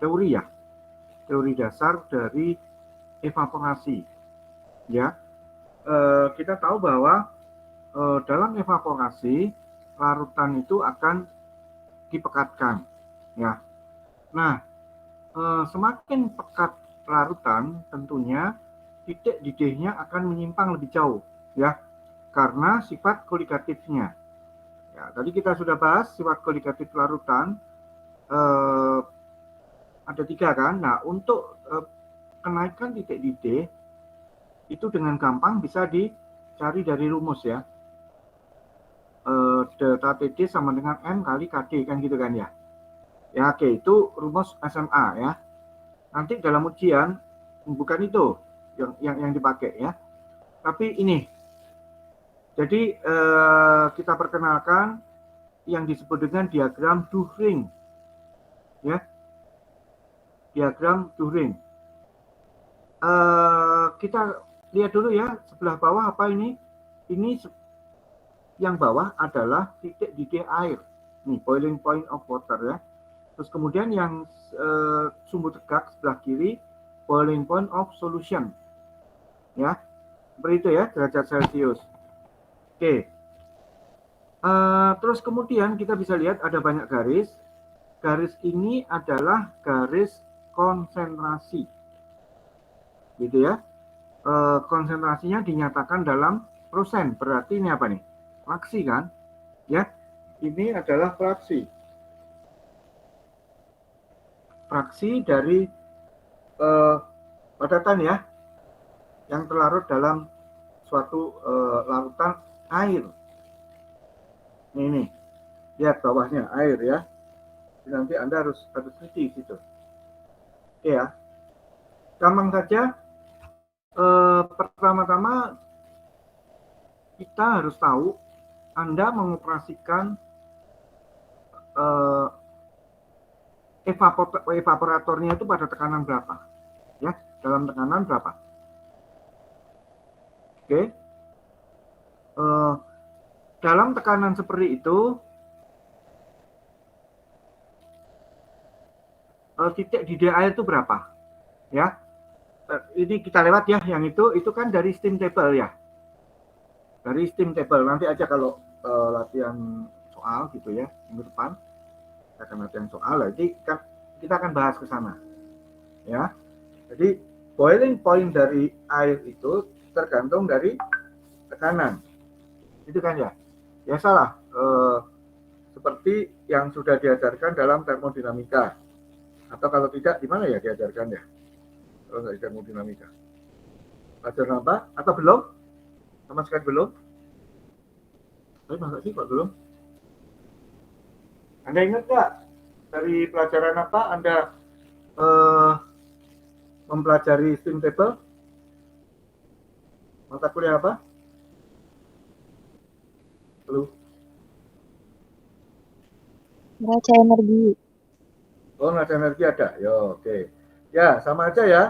teori ya, teori dasar dari evaporasi. Ya, kita tahu bahwa dalam evaporasi larutan itu akan dipekatkan. Ya, nah semakin pekat larutan, tentunya titik didihnya akan menyimpang lebih jauh, ya, karena sifat koligatifnya. Ya, tadi kita sudah bahas sifat koligatif larutan ada 3 kan. Nah, untuk kenaikan titik didih itu dengan gampang bisa dicari dari rumus ya. Delta TD sama dengan M kali KD kan gitu kan ya. Ya, oke, itu rumus SMA ya. Nanti dalam ujian bukan itu yang dipakai ya, tapi ini. Jadi kita perkenalkan yang disebut dengan diagram Duhring ya, diagram Duhring. Kita lihat dulu ya sebelah bawah apa ini yang bawah adalah titik didih air nih, boiling point of water ya. Terus kemudian yang sumbu tegak sebelah kiri boiling point of solution ya, seperti itu ya, derajat Celcius. Oke. Terus kemudian kita bisa lihat ada banyak garis. Garis ini adalah garis konsentrasi, gitu ya. Konsentrasinya dinyatakan dalam persen. Berarti ini apa nih? Fraksi kan? Ya, ini adalah fraksi. Fraksi dari padatan ya, yang terlarut dalam suatu larutan air. Ini, lihat bawahnya air ya. Nanti Anda harus teliti situ. Oke ya. Gampang saja. Pertama-tama kita harus tahu Anda mengoperasikan evaporatornya itu pada tekanan berapa, ya, dalam tekanan berapa. Oke. Dalam tekanan seperti itu, titik didih air itu berapa, ya. Ini kita lewat ya, yang itu kan dari steam table ya, dari steam table. Nanti aja kalau latihan soal gitu ya, minggu depan kita akan latihan soal. Jadi kita akan bahas ke sana ya. Jadi boiling point dari air itu tergantung dari tekanan, itu kan ya. Biasalah seperti yang sudah diajarkan dalam termodinamika, atau kalau tidak di mana ya diajarkan ya, kalau nggak di termodinamika. Pelajaran apa? Atau belum? Sama sekali belum? Tapi masa sih kok belum? Anda ingat nggak dari pelajaran apa Anda mempelajari steam table? Mata kuliah apa? Belum. Neraca energi. Oh, neraca energi ada. Ya, oke. Ya, sama aja ya.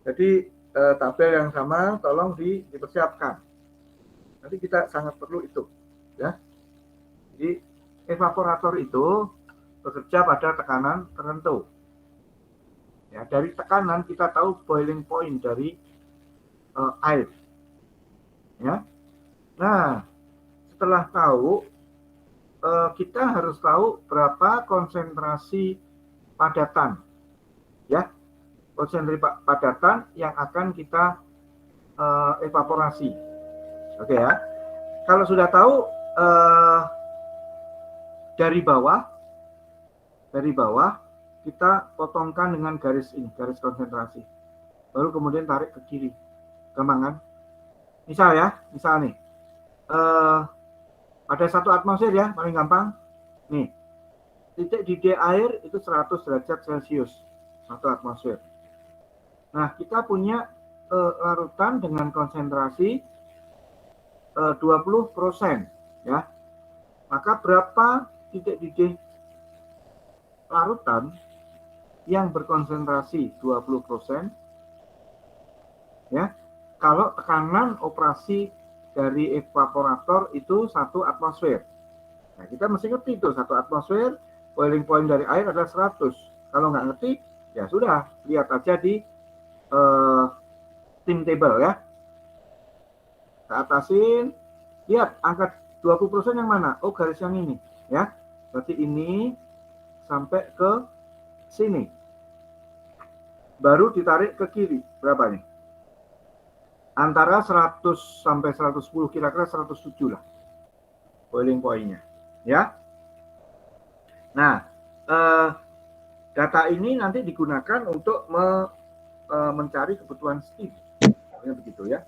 Jadi tabel yang sama tolong dipersiapkan. Nanti kita sangat perlu itu, ya. Jadi evaporator itu bekerja pada tekanan tertentu. Ya, dari tekanan kita tahu boiling point dari air. Ya. Nah, setelah tahu, kita harus tahu berapa konsentrasi padatan, ya, konsentrasi padatan yang akan kita evaporasi. Oke ya. Kalau sudah tahu dari bawah kita potongkan dengan garis ini, garis konsentrasi. Baru kemudian tarik ke kiri. Gampang kan? Misal nih. Ada 1 atmosfer ya, paling gampang. Nih. Titik didih air itu 100 derajat Celcius. 1 atmosfer. Nah, kita punya larutan dengan konsentrasi 20%, ya. Maka berapa titik didih larutan yang berkonsentrasi 20%, ya, kalau tekanan operasi dari evaporator itu 1 atmosfer. Nah, kita mesti ngerti itu 1 atmosfer boiling point dari air adalah 100. Kalau nggak ngerti, ya sudah, lihat aja di steam table ya. Ke atasin, lihat angka 20% yang mana? Oh, garis yang ini ya. Berarti ini sampai ke sini. Baru ditarik ke kiri. Berapa nih? Antara 100 sampai 110, kira-kira 107 lah boiling point-nya ya. Nah, data ini nanti digunakan untuk mencari kebutuhan steam. Begitu ya.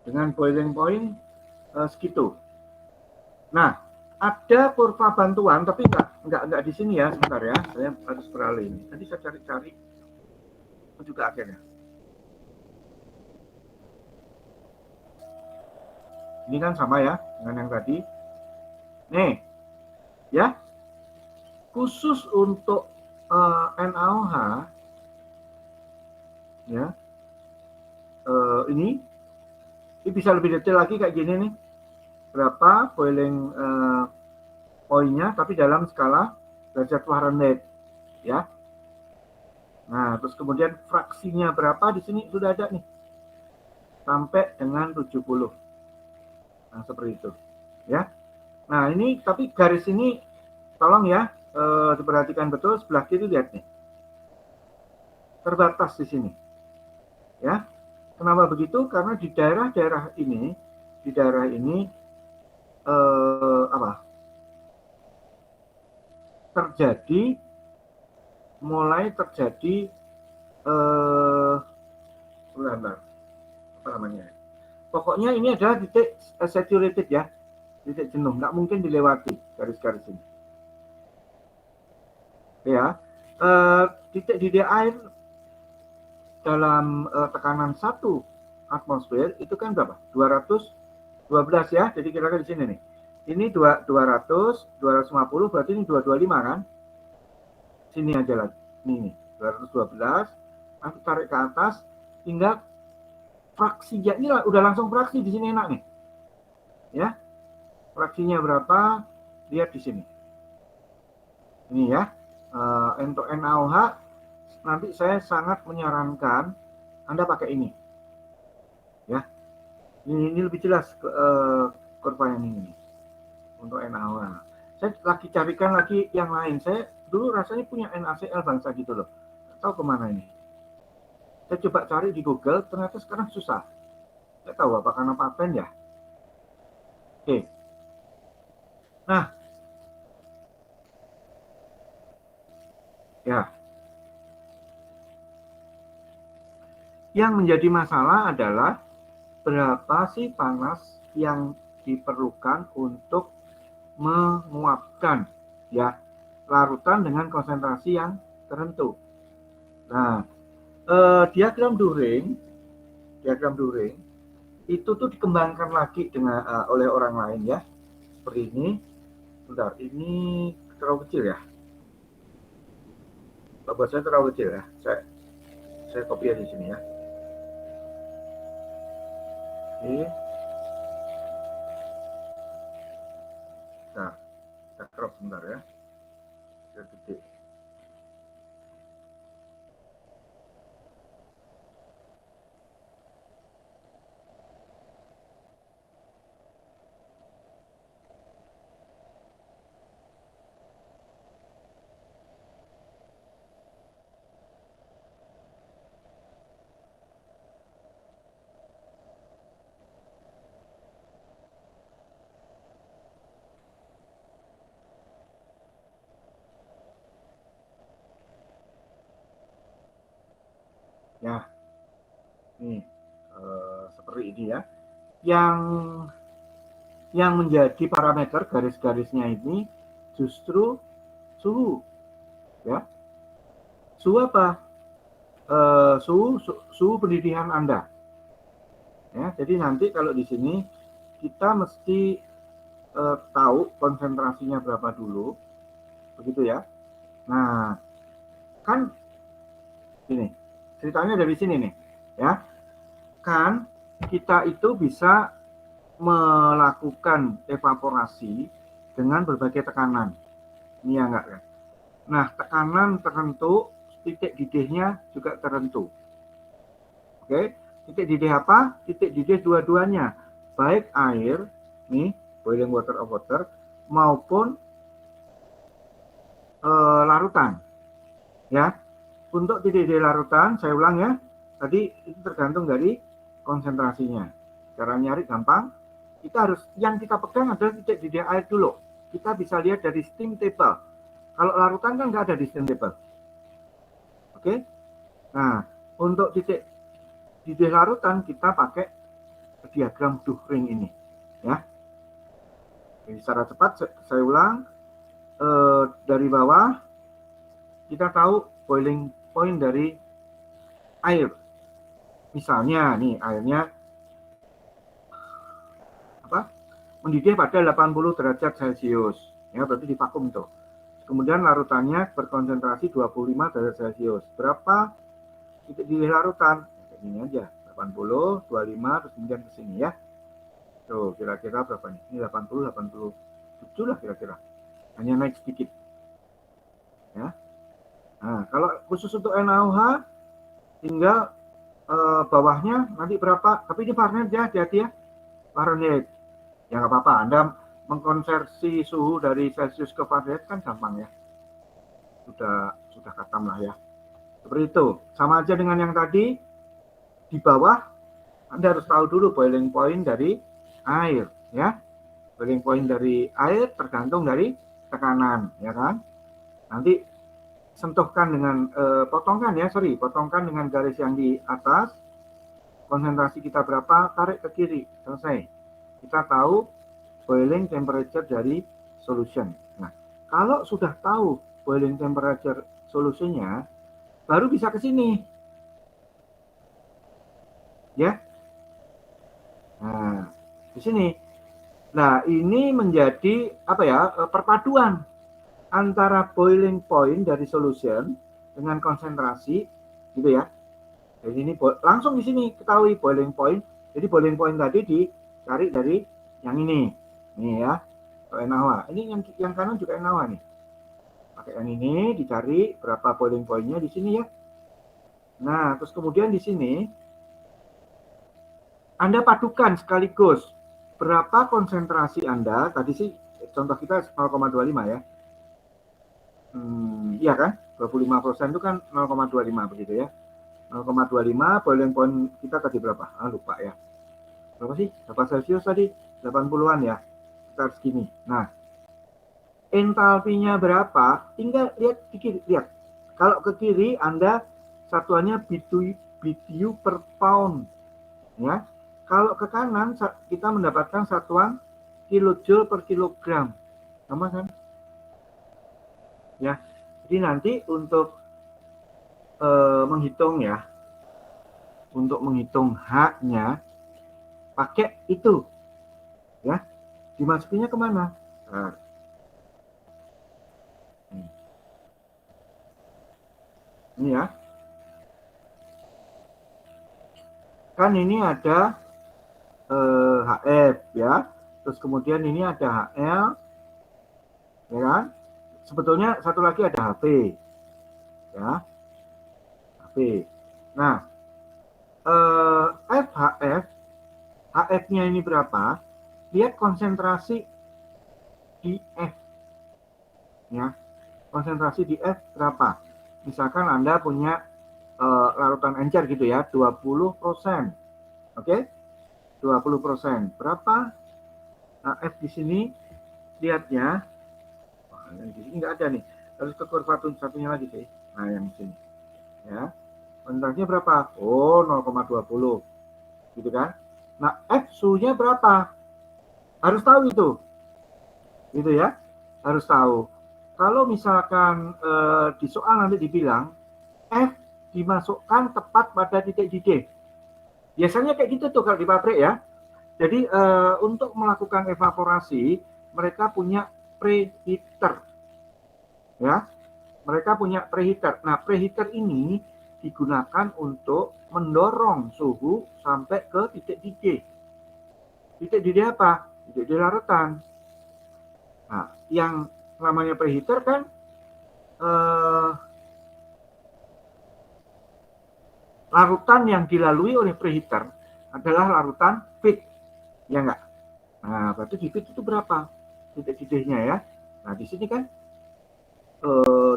Dengan boiling point segitu. Nah, ada kurva bantuan, tapi nggak di sini ya, sebentar ya. Saya harus beralih ini. Tadi saya cari-cari juga akhirnya. Ini kan sama ya dengan yang tadi. Nih, ya. Khusus untuk NaOH, ya. Ini bisa lebih detail lagi kayak gini nih. Berapa boiling point-nya, tapi dalam skala derajat Fahrenheit, ya. Nah, terus kemudian fraksinya berapa di sini sudah ada nih. Sampai dengan 70. Nah, seperti itu. Ya. Nah, ini tapi garis ini tolong ya diperhatikan betul, sebelah kiri lihat nih. Terbatas di sini. Ya. Kenapa begitu? Karena di daerah-daerah ini, mulai terjadi apa namanya? Pokoknya ini adalah titik saturated ya, titik jenuh, nggak mungkin dilewati garis-garis ini. Ya, titik didih air dalam tekanan 1 atmosfer itu kan berapa? 212 ya, jadi kira-kira di sini nih. Ini 200, 250, berarti ini 225 kan? Sini aja lagi. Ini 212. Nanti tarik ke atas hingga fraksinya ini udah langsung fraksi di sini enak nih. Ya. Fraksinya berapa? Lihat di sini. Ini ya. Untuk NaOH nanti saya sangat menyarankan Anda pakai ini. Ya. Ini lebih jelas kurva yang ini. Untuk NaOH. Saya lagi carikan lagi yang lain. Saya dulu rasanya punya NaCl bangsa gitu loh. Tahu kemana ini? Saya coba cari di Google, ternyata sekarang susah. Saya tahu apa karena paten ya. Oke. Nah, ya. Yang menjadi masalah adalah berapa sih panas yang diperlukan untuk menguapkan ya larutan dengan konsentrasi yang tertentu. Nah, diagram During itu tuh dikembangkan lagi dengan oleh orang lain ya, seperti ini. Bentar, ini terlalu kecil ya. Buat saya terlalu kecil ya. Saya copy di sini ya. Oke. Nah, kita crop sebentar ya. Biar gede. Ya, nih seperti ini ya. Yang menjadi parameter garis-garisnya ini justru suhu, ya. Suhu apa? Suhu pendidikan Anda. Ya, jadi nanti kalau di sini kita mesti tahu konsentrasinya berapa dulu, begitu ya. Nah, kan ini ceritanya dari sini nih, ya. Kan kita itu bisa melakukan evaporasi dengan berbagai tekanan. Ini ya enggak ya? Nah, tekanan tertentu, titik didihnya juga tertentu. Oke, titik didih apa? Titik didih dua-duanya, baik air, nih, boiling water of water, maupun larutan. Ya, untuk titik didih larutan, saya ulang ya, tadi itu tergantung dari konsentrasinya. Cara nyari gampang, kita harus, yang kita pegang adalah titik didih air dulu. Kita bisa lihat dari steam table. Kalau larutan kan nggak ada di steam table. Oke, nah untuk titik didih larutan kita pakai diagram Duhring ini, ya. Jadi secara cepat saya ulang, dari bawah kita tahu boiling point dari air. Misalnya nih airnya apa? Mendidih pada 80 derajat Celcius, ya berarti di vakum tuh. Kemudian larutannya berkonsentrasi 25 derajat Celcius. Berapa titik didih larutan? Kayak gini aja, 80, 25, terus kemudian ke sini ya. Tuh, kira-kira berapa nih? Ini 80, 87 lah kira-kira. Hanya naik sedikit. Ya. Nah, kalau khusus untuk NaOH, tinggal bawahnya nanti berapa? Tapi ini Fahrenheit ya, hati-hati ya. Fahrenheit. Ya nggak apa-apa, Anda mengkonversi suhu dari Celcius ke Fahrenheit kan gampang ya. Sudah khatam lah ya. Seperti itu. Sama aja dengan yang tadi, di bawah Anda harus tahu dulu boiling point dari air, ya. Boiling point dari air tergantung dari tekanan, ya kan? Nanti sentuhkan dengan potongkan dengan garis yang di atas. Konsentrasi kita berapa, tarik ke kiri, selesai. Kita tahu boiling temperature dari solution. Nah, kalau sudah tahu boiling temperature solusinya, baru bisa ke sini. Ya. Nah, di sini. Nah, ini menjadi apa ya? Perpaduan antara boiling point dari solution dengan konsentrasi, gitu ya. Jadi ini langsung di sini ketahui boiling point. Jadi boiling point tadi dicari dari yang ini, nih ya, NaOH. Ini yang kanan juga NaOH nih. Pakai yang ini dicari berapa boiling point-nya di sini ya. Nah, terus kemudian di sini Anda padukan sekaligus berapa konsentrasi Anda. Tadi sih contoh kita 0,25 ya. Iya kan? 25% itu kan 0,25 begitu ya. 0,25 boiling point kita tadi berapa? Lupa ya. Berapa sih? Berapa Celcius tadi? 80-an ya. Kita segini. Nah, entalpinya berapa? Tinggal lihat di kiri. Lihat. Kalau ke kiri Anda satuannya BTU per pound. Ya. Kalau ke kanan kita mendapatkan satuan kilojoule per kilogram. Sama kan? Ya. Jadi nanti untuk menghitung ya, untuk menghitung H-nya pakai itu, ya, dimasukinnya kemana? Nah, ini ya, kan ini ada HF ya, terus kemudian ini ada HL, ya kan? Sebetulnya satu lagi ada HP, ya. Nah, HF-nya ini berapa? Lihat konsentrasi di F. Ya, konsentrasi di F berapa? Misalkan Anda punya larutan encer gitu ya, 20%. Oke? 20%. Berapa? Nah, F di sini lihatnya. Wah, di sini nggak ada nih. Harus ke kurva satunya lagi sih. Nah, yang di sini. Ya. Konsentrasinya berapa? Oh, 0,20. Gitu kan? Nah, F suhunya berapa? Harus tahu itu. Gitu ya. Harus tahu. Kalau misalkan di soal nanti dibilang F dimasukkan tepat pada titik didih. Biasanya kayak gitu tuh kalau di pabrik ya. Jadi untuk melakukan evaporasi mereka punya preheater. Ya. Mereka punya preheater. Nah, preheater ini digunakan untuk mendorong suhu sampai ke titik didih. Titik didih apa? Titik didih larutan. Nah, yang namanya preheater kan larutan yang dilalui oleh preheater adalah larutan feed, ya enggak? Nah, berarti di feed itu berapa titik didihnya ya? Nah, di sini kan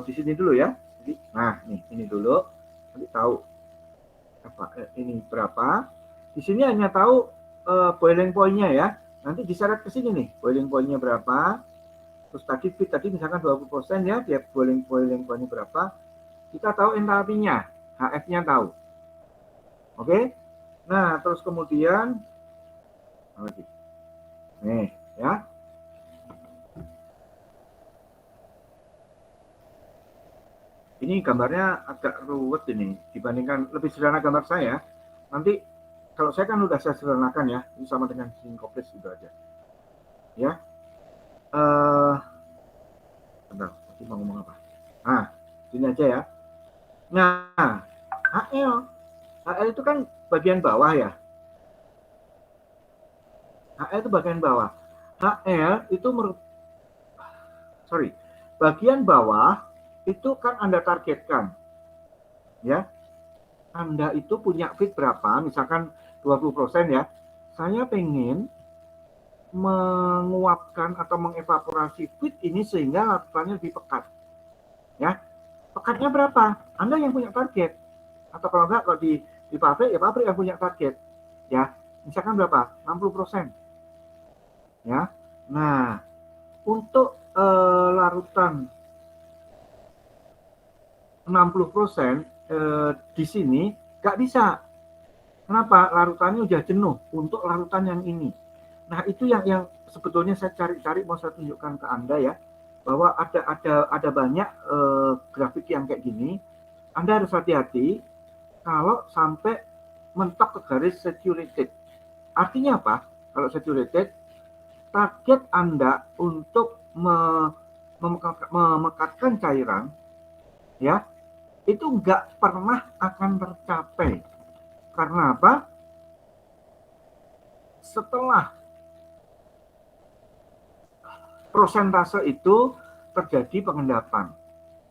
di sini dulu ya. Jadi, nah, nih ini dulu. Nanti tahu apa ini berapa. Di sini hanya tahu boiling point-nya ya. Nanti diseret ke sini nih, boiling point-nya berapa. Terus tadi feed tadi misalkan 20% ya, dia boiling point-nya berapa. Kita tahu entalpinya, HF-nya tahu. Oke? Nah, terus kemudian nih ya. Ini gambarnya agak ruwet ini dibandingkan lebih sederhana gambar saya. Nanti kalau saya kan udah saya sederhanakan ya, ini sama dengan sinkopis gitu aja. Ya. Bentar, tadi mau ngomong apa? Nah, sini aja ya. Nah, HL itu kan bagian bawah ya. HL itu bagian bawah. HL itu bagian bawah itu kan Anda targetkan. Ya. Anda itu punya feed berapa? Misalkan 20% ya. Saya pengen menguapkan atau mengevaporasi feed ini sehingga larutannya lebih pekat. Ya. Pekatnya berapa? Anda yang punya target. Atau kalau enggak, kalau di pabrik, ya pabrik yang punya target. Ya, misalkan berapa? 60%. Ya. Nah, untuk larutan 60% di sini nggak bisa. Kenapa? Larutannya udah jenuh untuk larutan yang ini. Nah, itu yang sebetulnya saya cari-cari mau saya tunjukkan ke Anda ya, bahwa ada banyak grafik yang kayak gini. Anda harus hati-hati kalau sampai mentok ke garis saturated. Artinya apa? Kalau saturated, target Anda untuk memekatkan cairan ya itu nggak pernah akan tercapai. Karena apa? Setelah prosentase itu terjadi pengendapan.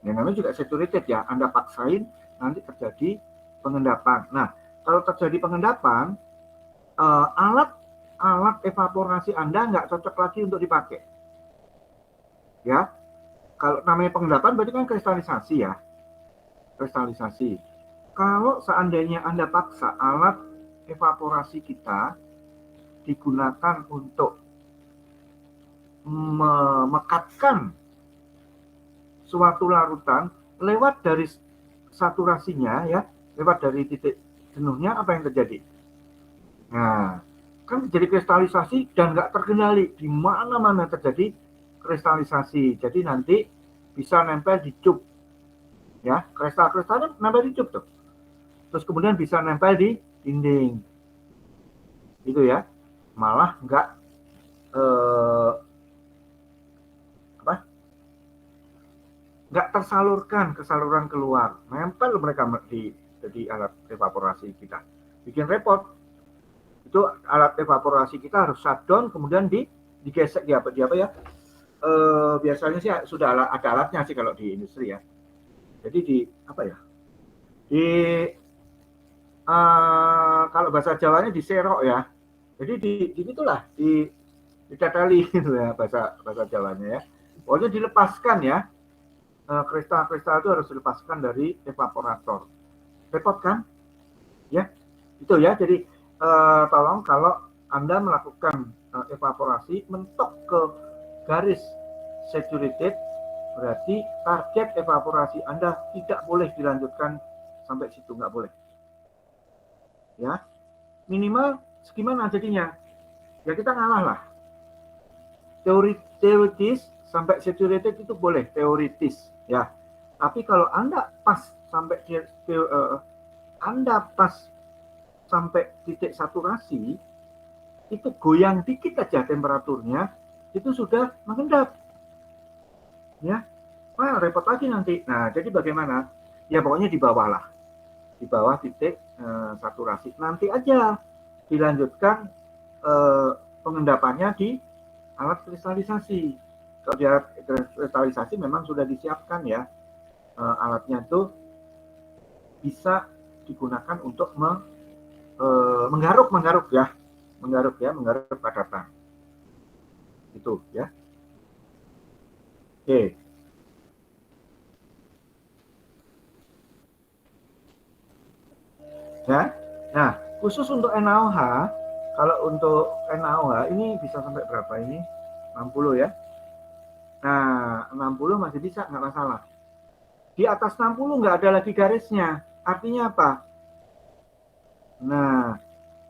Yang namanya juga saturated ya. Anda paksain nanti terjadi pengendapan. Nah, kalau terjadi pengendapan, alat evaporasi Anda nggak cocok lagi untuk dipakai. Ya, kalau namanya pengendapan berarti kan kristalisasi ya. Kristalisasi. Kalau seandainya Anda paksa alat evaporasi kita digunakan untuk memekatkan suatu larutan lewat dari saturasinya ya, lewat dari titik jenuhnya, apa yang terjadi? Nah, kan terjadi kristalisasi dan nggak terkendali, di mana-mana terjadi kristalisasi. Jadi nanti bisa nempel di cup, ya kristal-kristalnya nempel di cup tuh. Terus kemudian bisa nempel di dinding, gitu ya. Malah nggak nggak tersalurkan ke saluran keluar, nempel mereka di alat evaporasi kita, bikin repot. Itu alat evaporasi kita harus shutdown, kemudian digesek di apa ya, biasanya sih sudah ada alatnya sih kalau di industri ya. Jadi di apa ya, di kalau bahasa Jawanya diserok ya. Jadi di itulah diteteli gitu ya bahasa Jawanya ya. Pokoknya dilepaskan ya. Kristal-kristal itu harus dilepaskan dari evaporator. Repot kan? Ya, itu ya. Jadi tolong kalau Anda melakukan evaporasi mentok ke garis saturated, berarti target evaporasi Anda tidak boleh dilanjutkan sampai situ, nggak boleh. Ya, minimal gimana jadinya? Ya kita ngalah lah. Teoritis sampai saturated itu boleh, teoritis ya. Tapi kalau Anda pas sampai titik saturasi, itu goyang dikit aja temperaturnya, itu sudah mengendap. Ya, wah repot lagi nanti. Nah, jadi bagaimana? Ya pokoknya di bawah lah, di bawah titik saturasi. Nanti aja dilanjutkan pengendapannya di alat kristalisasi. kalau dia kristalisasi memang sudah disiapkan ya, alatnya itu bisa digunakan untuk menggaruk padatan. Itu ya. Oke. Ya. Nah, khusus untuk NaOH, kalau untuk NaOH ini bisa sampai berapa ini? 60 ya. Nah, 60 masih bisa, nggak masalah. Di atas 60 nggak ada lagi garisnya. Artinya apa? Nah,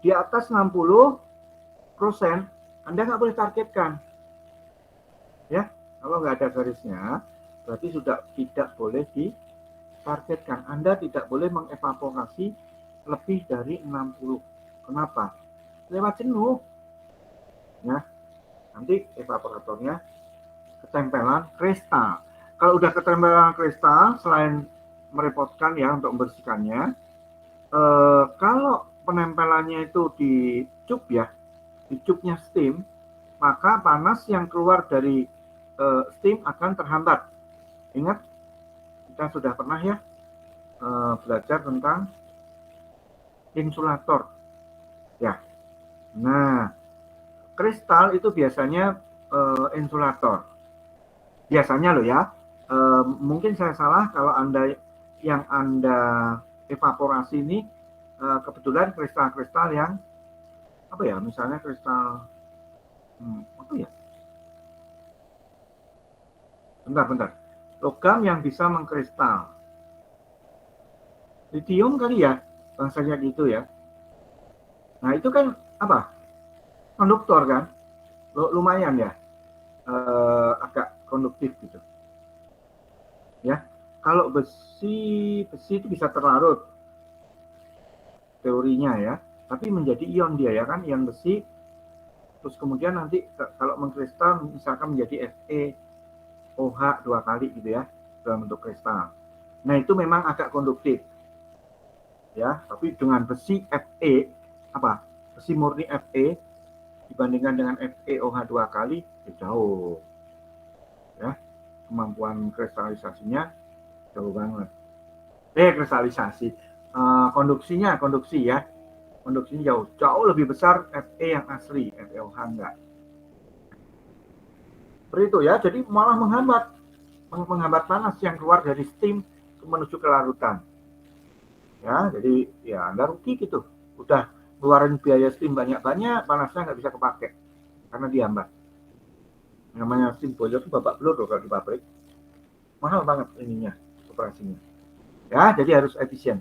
di atas 60% Anda nggak boleh targetkan. Ya, kalau nggak ada garisnya, berarti sudah tidak boleh ditargetkan. Anda tidak boleh mengevaporasi lebih dari 60. Kenapa? Lewat jenuh. Ya, nanti evaporatornya ketempelan kristal. Kalau udah ketempelan kristal, selain merepotkan ya untuk membersihkannya, kalau penempelannya itu di cup ya, di cupnya steam, maka panas yang keluar dari steam akan terhambat. Ingat, kita sudah pernah ya belajar tentang insulator. Ya, nah kristal itu biasanya insulator. Biasanya loh ya, mungkin saya salah kalau yang Anda evaporasi ini kebetulan kristal-kristal yang apa ya, misalnya kristal apa ya? Bentar. Logam yang bisa mengkristal. Lithium kali ya, bangsanya gitu ya. Nah itu kan apa? Konduktor kan? Lumayan ya, agak konduktif gitu. Ya, kalau besi itu bisa terlarut teorinya ya, tapi menjadi ion dia ya kan, ion besi. Terus kemudian nanti kalau mengkristal misalkan menjadi FeOH 2 kali gitu ya, dalam bentuk kristal. Nah itu memang agak konduktif ya, tapi dengan besi besi murni Fe dibandingkan dengan FeOH 2 kali jauh ya, kemampuan kristalisasinya jauh banget. Kristalisasi konduksi ya, konduksinya jauh lebih besar Fe yang asli, FeOH enggak. Seperti itu ya, jadi malah menghambat panas yang keluar dari steam menuju ke larutan. Ya, jadi ya Anda rugi gitu. Udah ngeluarin biaya steam banyak-banyak, panasnya nggak bisa kepake karena dihambat. Namanya steam boiler itu babak belur loh kalau di pabrik. Mahal banget ininya, operasinya. Ya, jadi harus efisien.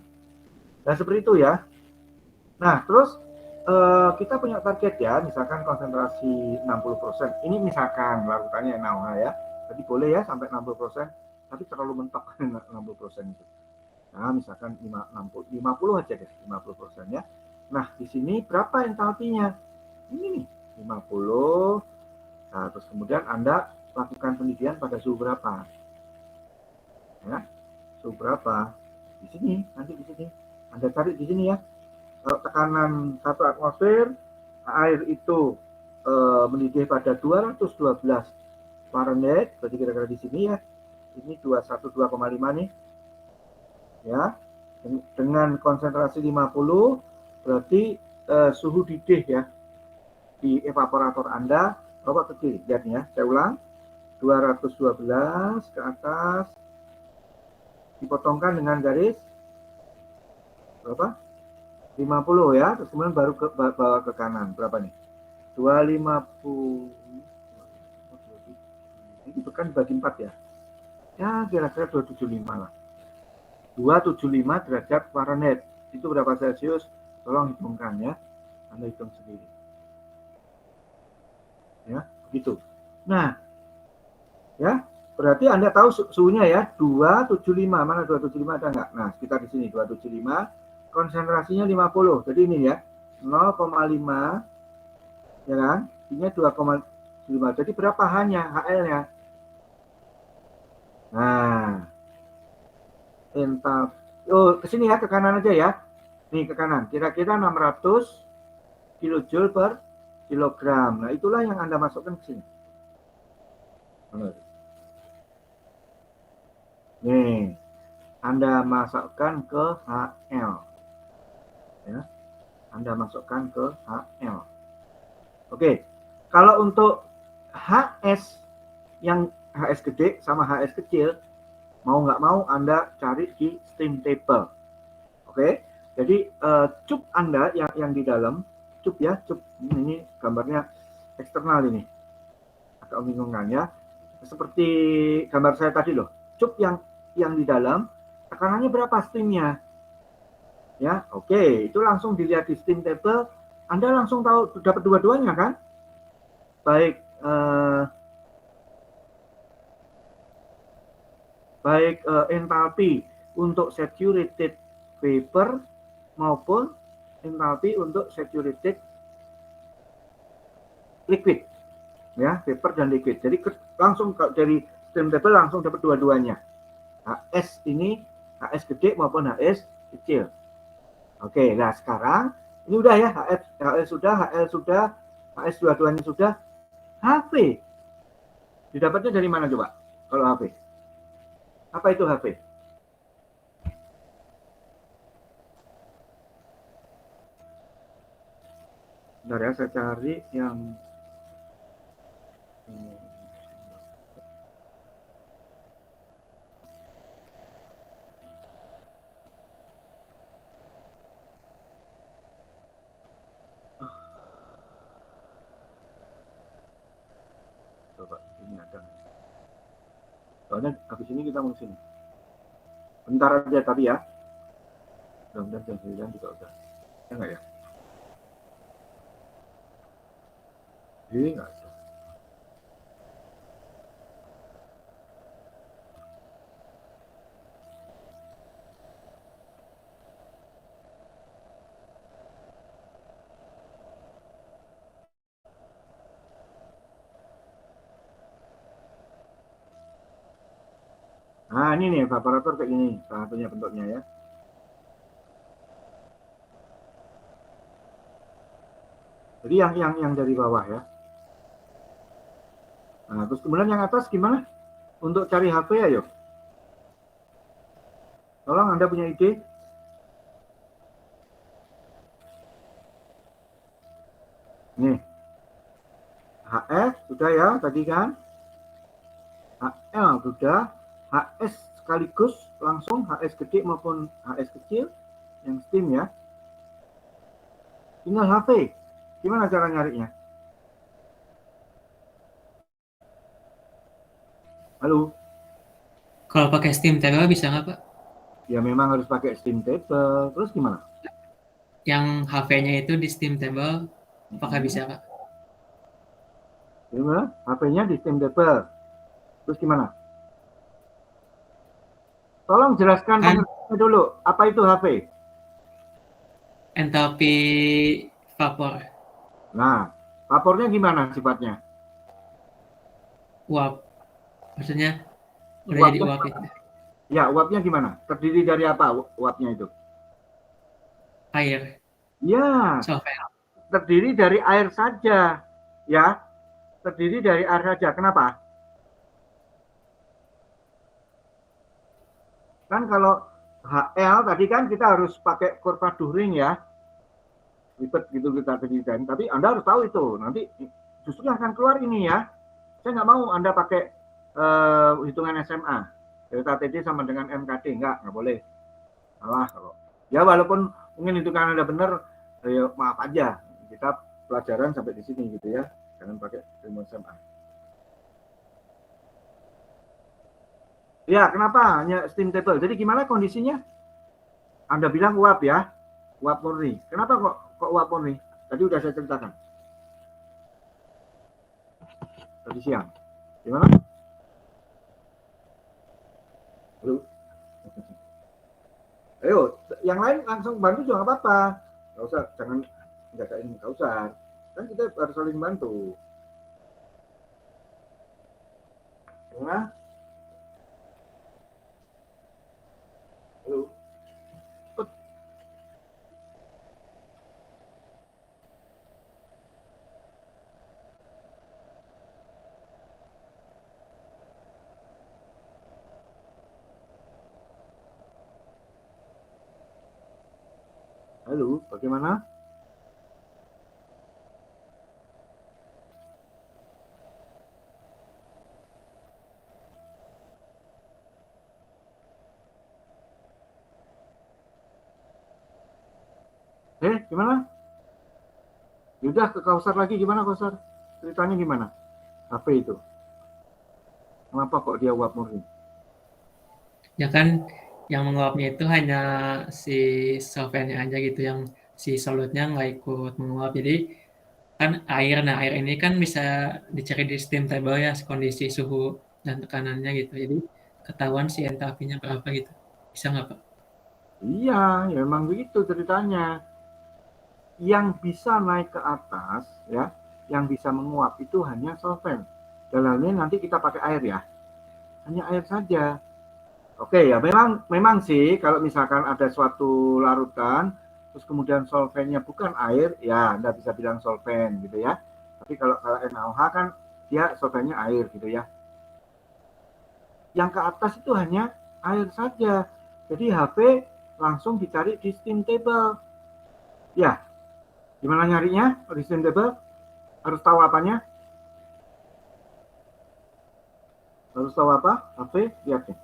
Nah, seperti itu ya. Nah, terus kita punya target ya, misalkan konsentrasi 60%. Ini misalkan larutannya NaOH ya. Jadi boleh ya sampai 60%, tapi terlalu mentok 60% itu. Nah, misalkan 50 aja deh, 50% ya. Nah, di sini berapa entalpinya? Ini nih, 50. Nah, terus kemudian Anda lakukan penelitian pada suhu berapa? Ya, suhu berapa? Di sini, nanti di sini. Anda cari di sini ya. Kalau tekanan 1 atmosfer, air itu mendidih pada 212 Fahrenheit, berarti kira-kira di sini ya. Ini 212,5 nih. Ya. Dengan konsentrasi 50, berarti suhu didih ya di evaporator Anda berapa ke kiri? Lihat ya, saya ulang. 212 ke atas dipotongkan dengan garis berapa? 50 ya, terus kemudian baru bawa ke kanan. Berapa nih? 250. Ini bukan dibagi 4 ya. Ya, kira-kira 275 lah. 275 derajat Fahrenheit. Itu berapa Celcius? Tolong hitungkan ya. Anda hitung sendiri. Ya, begitu. Nah, ya, berarti Anda tahu suhunya ya, 275. Mana 275 ada nggak? Nah, sekitar di sini 275. Konsentrasinya 50. Jadi ini ya, 0,5 ya kan? Ini 2,5. Jadi berapa hanya HL-nya? Nah, ke sini ya, ke kanan aja ya. Nih ke kanan, kira-kira 600 kilojoule per kilogram. Nah, itulah yang Anda masukkan ke sini. Nih, Anda masukkan ke HL. Ya, Anda masukkan ke HL. Oke, kalau untuk HS yang HS gede sama HS kecil, mau nggak mau Anda cari di stream table. Oke, jadi cup Anda yang di dalam, cup ya, cup ini gambarnya eksternal ini. Agak membingungkan ya. Seperti gambar saya tadi loh, cup yang di dalam, tekanannya berapa steamnya? Ya, oke, itu langsung dilihat di steam table, Anda langsung tahu dapat dua-duanya kan? Baik entalpi untuk saturated vapor maupun entalpi untuk saturated liquid, ya, vapor dan liquid. Jadi langsung dari stream table langsung dapat dua-duanya, HS ini, HS gede maupun HS kecil. Oke, nah sekarang ini udah ya, HS sudah, HL sudah, HS dua-duanya sudah. HV didapatnya dari mana coba kalau HV? Apa itu HV? Bentar ya, saya cari yang coba ini ada. Soalnya habis ini kita mau sini. Bentar aja tapi ya. Mudah-mudahan jam 9 juga udah. Ya enggak ya? Ini enggak ada. Nah ini nih evaporator kayak gini salah satunya bentuknya ya. Jadi yang dari bawah ya. Nah terus kemudian yang atas gimana? Untuk cari HP ayo. Tolong Anda punya ide? Nih. HS sudah ya tadi kan? HL sudah. HS sekaligus langsung HS gede maupun HS kecil yang steam ya. Tinggal HP. Gimana cara nyarinya? Halo? Kalau pakai Steam Table bisa nggak, Pak? Ya memang harus pakai steam table. Terus gimana? Yang HV-nya itu di Steam Table, apakah bisa, Pak? Gimana? HP-nya di steam table. Terus gimana? Tolong jelaskan Kan pengertiannya dulu. Apa itu HP? entalpi vapor, Nah, vapornya gimana sifatnya? uap. Maksudnya udah jadi Uapnya, uap itu. ya uapnya gimana? Terdiri dari apa uapnya itu? Air, Ya, solvent. terdiri dari air saja. Ya, terdiri dari air saja. Kenapa? Kan kalau HL tadi kan kita harus pakai kurva During ya. Ribet gitu kita desain. Tapi Anda harus tahu itu. Nanti justru akan keluar ini ya. Saya nggak mau Anda pakai hitungan SMA. Delta TD sama dengan MKD. Nggak boleh. Salah kalau. Ya walaupun mungkin hitungan Anda benar, ya maaf aja. Kita pelajaran sampai di sini gitu ya. Jangan pakai ilmu SMA. Ya, kenapa hanya steam table? Jadi gimana kondisinya? Anda bilang uap ya, uap murni. Kenapa kok uap murni? Tadi udah saya ceritakan. Tadi siang. Gimana? Halo? Ayo, yang lain langsung bantu juga nggak apa-apa. Nggak usah, jangan jagain, nggak usah. Kan kita harus saling bantu. Gimana? Halo? Halo, bagaimana? Gimana? Udah ke Kausar lagi, gimana Kausar? Ceritanya gimana? HP itu. Kenapa kok dia uap murni? Ya kan yang menguapnya itu hanya si solvennya aja gitu, yang si solutnya nggak ikut menguap. Jadi kan air, nah air ini kan bisa dicari di steam table ya, kondisi suhu dan tekanannya gitu. Jadi ketahuan si entalpinya berapa gitu. Bisa nggak Pak? Iya, ya memang begitu ceritanya. Yang bisa naik ke atas, ya, yang bisa menguap itu hanya solvent. Dalam ini nanti kita pakai air ya, hanya air saja. Oke ya, memang sih kalau misalkan ada suatu larutan, terus kemudian solvennya bukan air, ya Anda bisa bilang solven gitu ya. Tapi kalau NaOH kan dia solvennya air gitu ya. Yang ke atas itu hanya air saja. Jadi HP langsung dicari di steam table. Ya, gimana nyarinya di steam table? Harus tahu apanya? Harus tahu apa? HP, lihat nih.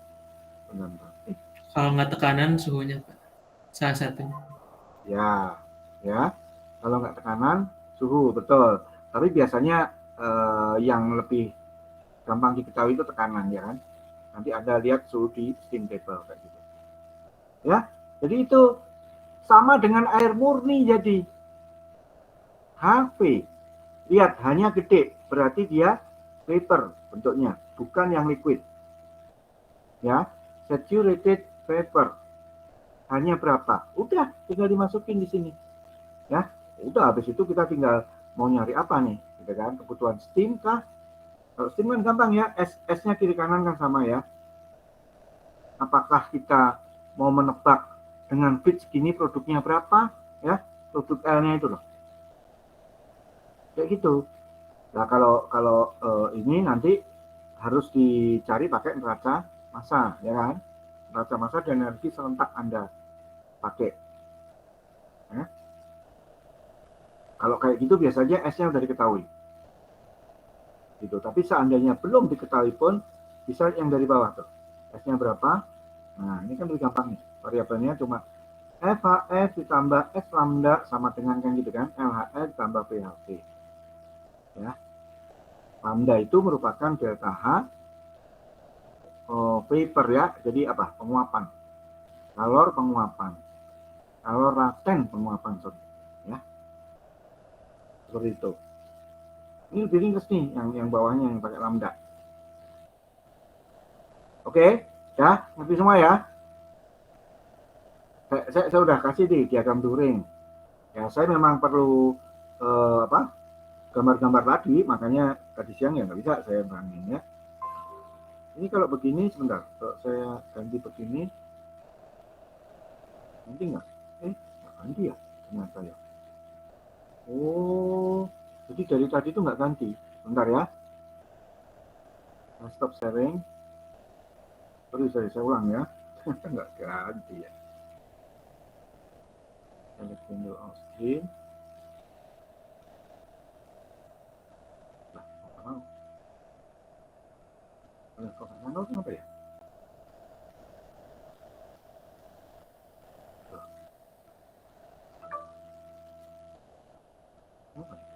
Bentar. Kalau nggak tekanan suhunya Pak, salah satunya. Ya, ya. Kalau nggak tekanan, suhu betul. Tapi biasanya yang lebih gampang diketahui itu tekanan ya kan. Nanti Anda lihat suhu di steam table kayak gitu. Ya, jadi itu sama dengan air murni jadi. HP, lihat hanya gede, berarti dia vapor bentuknya, bukan yang liquid. Ya, saturated vapor. Hanya berapa? Udah, tinggal dimasukin di sini. Ya, udah habis itu kita tinggal mau nyari apa nih, gitu kan? Kebutuhan steam kah? Kalau steam kan gampang ya, S-nya kiri kanan kan sama ya. Apakah kita mau menebak dengan feed segini produknya berapa? Ya, produk L-nya itu loh. Kayak gitu. Nah, kalau ini nanti harus dicari pakai neraca massa, ya kan? Neraca massa dan energi serentak Anda pakai. Ya. Kalau kayak gitu biasanya S-nya udah diketahui. Gitu. Tapi seandainya belum diketahui pun, bisa yang dari bawah tuh. S-nya berapa? Nah, ini kan lebih gampang nih. Variabelnya cuma FHF ditambah S lambda sama dengan kan gitu kan, LHF ditambah VHV. Ya. Lambda itu merupakan delta H vapor ya, jadi apa? Penguapan. Kalor penguapan. Kalor laten penguapan, sorry. Ya, seperti itu. Ini lebih ringkas nih, yang bawahnya yang pakai lambda. Oke, ya, ngerti semua ya? Saya udah kasih di diagram Turing. Ya, saya memang perlu apa? Gambar-gambar tadi, makanya tadi siang ya nggak bisa saya berangin ya. Ini kalau begini sebentar, kalau saya ganti begini, nanti nggak? Nggak ganti ya ternyata ya. Oh, jadi dari tadi itu nggak ganti. Bentar ya, stop sharing. Saya ulang ya. Nggak ganti ya. Select window on screen. Lah, apa mau? Kok nggak mau kenapa ya? Apa ya?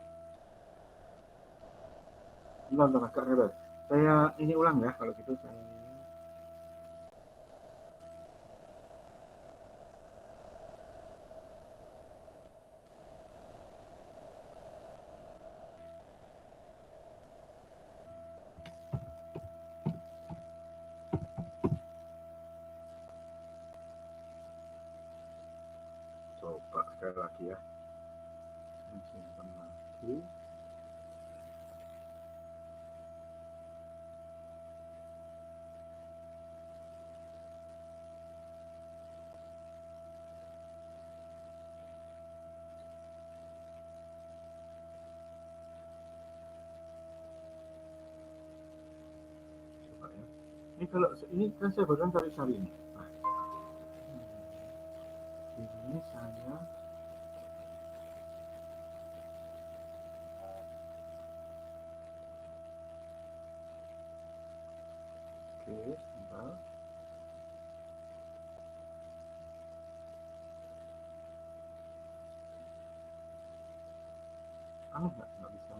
Bentar, agak rebel. Saya ini ulang ya, kalau gitu saya coba sekali lagi ya. Simpan lagi. Coba ya. Ini kalau ini kan saya barusan cari-cari ini. Nah, ini saya Aneh nggak bisa.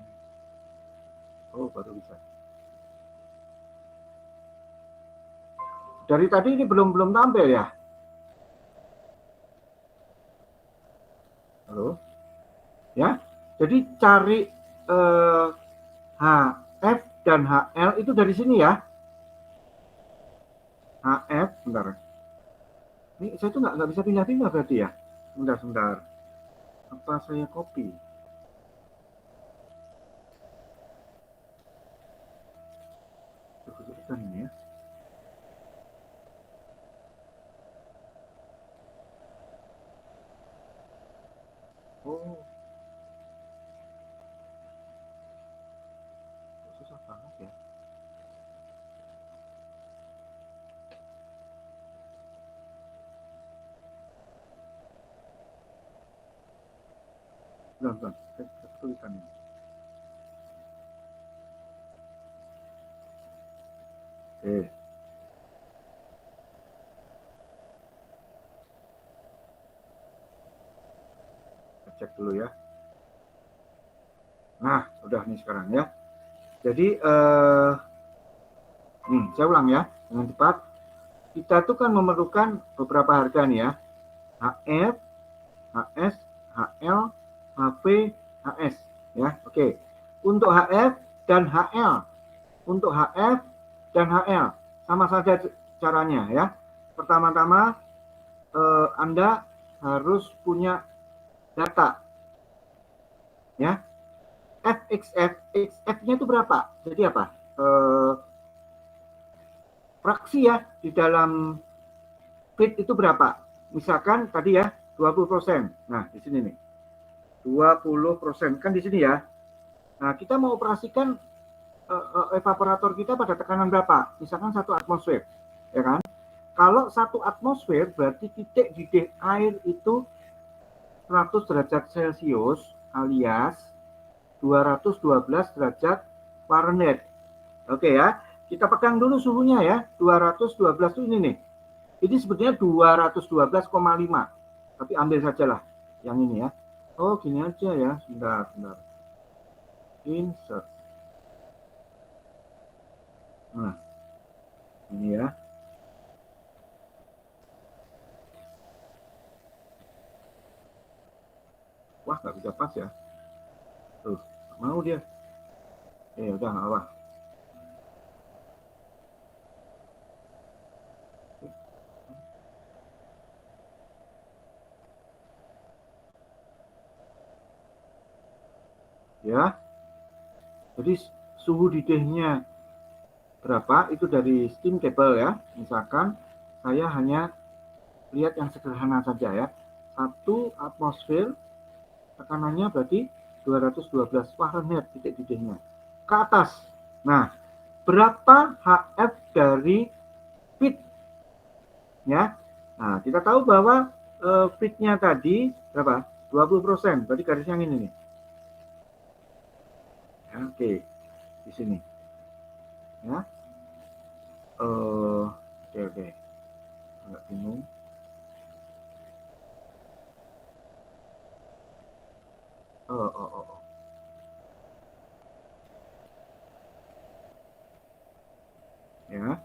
Oh, baru bisa. Dari tadi ini belum tampil ya? Halo? Ya, jadi cari HF dan HL itu dari sini ya. HF, bentar. Ini saya tuh nggak bisa pindah-pindah berarti ya. Sebentar. Apa saya copy? Kesulitan ini ya. Oh, susah banget ya. Bentar. Kesulitan ini. Oke. Cek dulu ya. Nah, udah nih sekarang ya. Jadi, nih saya ulang ya dengan cepat. Kita tuh kan memerlukan beberapa harga nih ya. HF, HS, HL, HV, HS ya. Oke. Untuk HF dan HL. Untuk HF dan HL sama saja caranya ya. Pertama-tama Anda harus punya data ya. FXF, XF-nya itu berapa? Jadi apa? Fraksi ya di dalam fit itu berapa? Misalkan tadi ya 20%. Nah, di sini nih. 20% kan di sini ya. Nah, kita mau operasikan evaporator kita pada tekanan berapa? Misalkan 1 atmosfer, ya kan? Kalau 1 atmosfer berarti titik didih air itu 100 derajat Celcius alias 212 derajat Fahrenheit. Oke ya, kita pegang dulu suhunya ya, 212 itu ini nih. Ini sebetulnya 212,5. Tapi ambil sajalah yang ini ya. Oh, gini aja ya, sebentar. Insert. Nah, ini ya. Wah, nggak bisa pas ya. Tuh, mau dia. Udah nggak apa. Ya, jadi suhu didihnya berapa itu dari steam table ya. Misalkan saya hanya lihat yang sederhana saja ya. 1 atmosfer tekanannya berarti 212 Fahrenheit titik didihnya. Ke atas. Nah, berapa HF dari fit ya? Nah, kita tahu bahwa fitnya tadi berapa? 20%. Berarti garis yang ini nih. Ya, oke. Di sini. Ya. Oke. Agak bingung. Oh. Ya.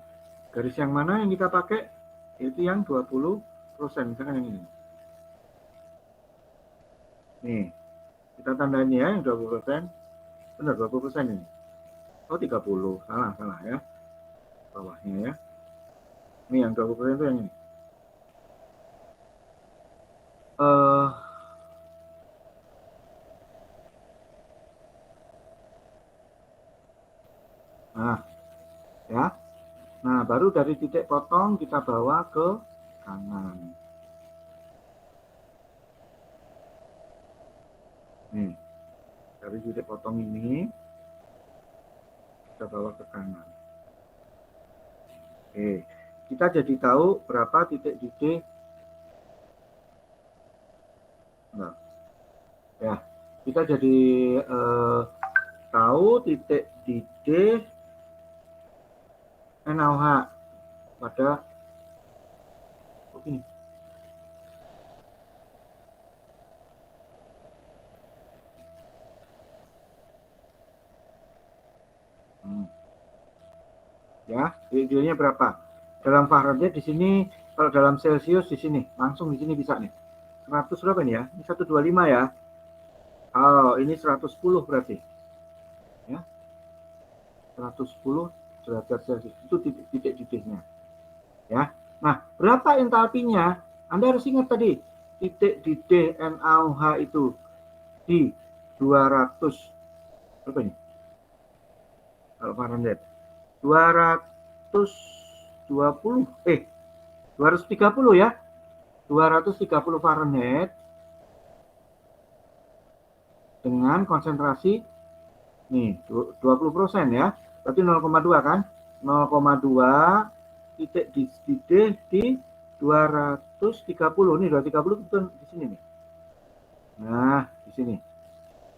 Garis yang mana yang kita pakai? Itu yang 20%. Misalkan yang ini. Nih. Kita tandain ya yang 20%. Benar 20% ini. Oh, 30. Salah ya. Bawahnya ya. Ini yang 20% itu yang ini. Nah, ya. Nah, baru dari titik potong kita bawa ke kanan. Nih, dari titik potong ini kita bawa ke kanan. Oke, kita jadi tahu berapa titik didih. Nah, ya, kita jadi tahu titik didih NaOH pada ini. Ya, idealnya berapa? Dalam Fahrenheit di sini, kalau dalam Celsius di sini, langsung di sini bisa nih. 100 berapa nih ya? Ini 125 ya. Oh, ini 110 berarti. Ya. 110 derajat Celcius itu titik-titiknya. Ya. Nah, berapa entalpinya? Anda harus ingat tadi, titik di NaOH itu di 200 berapa ini? Kalau Fahrenheit 220 230 ya. 230 Fahrenheit dengan konsentrasi nih 20% ya. Berarti 0,2 kan? 0,2 titik di 230 nih, 230 itu di sini nih. Nah, di sini.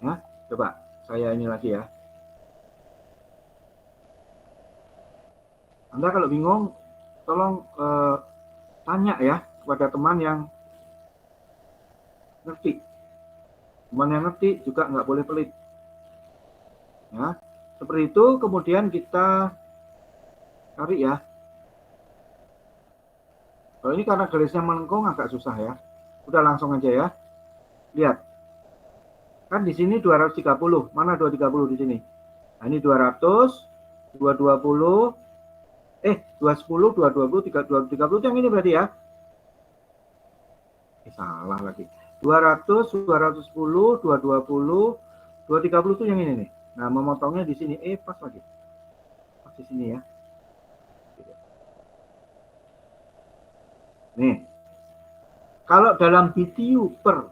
Ya, coba saya ini lagi ya. Anda kalau bingung, tolong tanya ya kepada teman yang ngerti. Teman yang ngerti juga nggak boleh pelit. Ya, seperti itu. Kemudian kita cari ya. Kalau ini karena garisnya melengkung agak susah ya. Udah langsung aja ya. Lihat. Kan di sini 230. Mana 230 di sini? Nah, ini 200, 220, 210, 220, 330 yang ini berarti ya. Salah lagi. 200, 210, 220, 230 itu yang ini nih. Nah, memotongnya di sini. Pas lagi. Pas di sini ya. Nih. Kalau dalam BTU per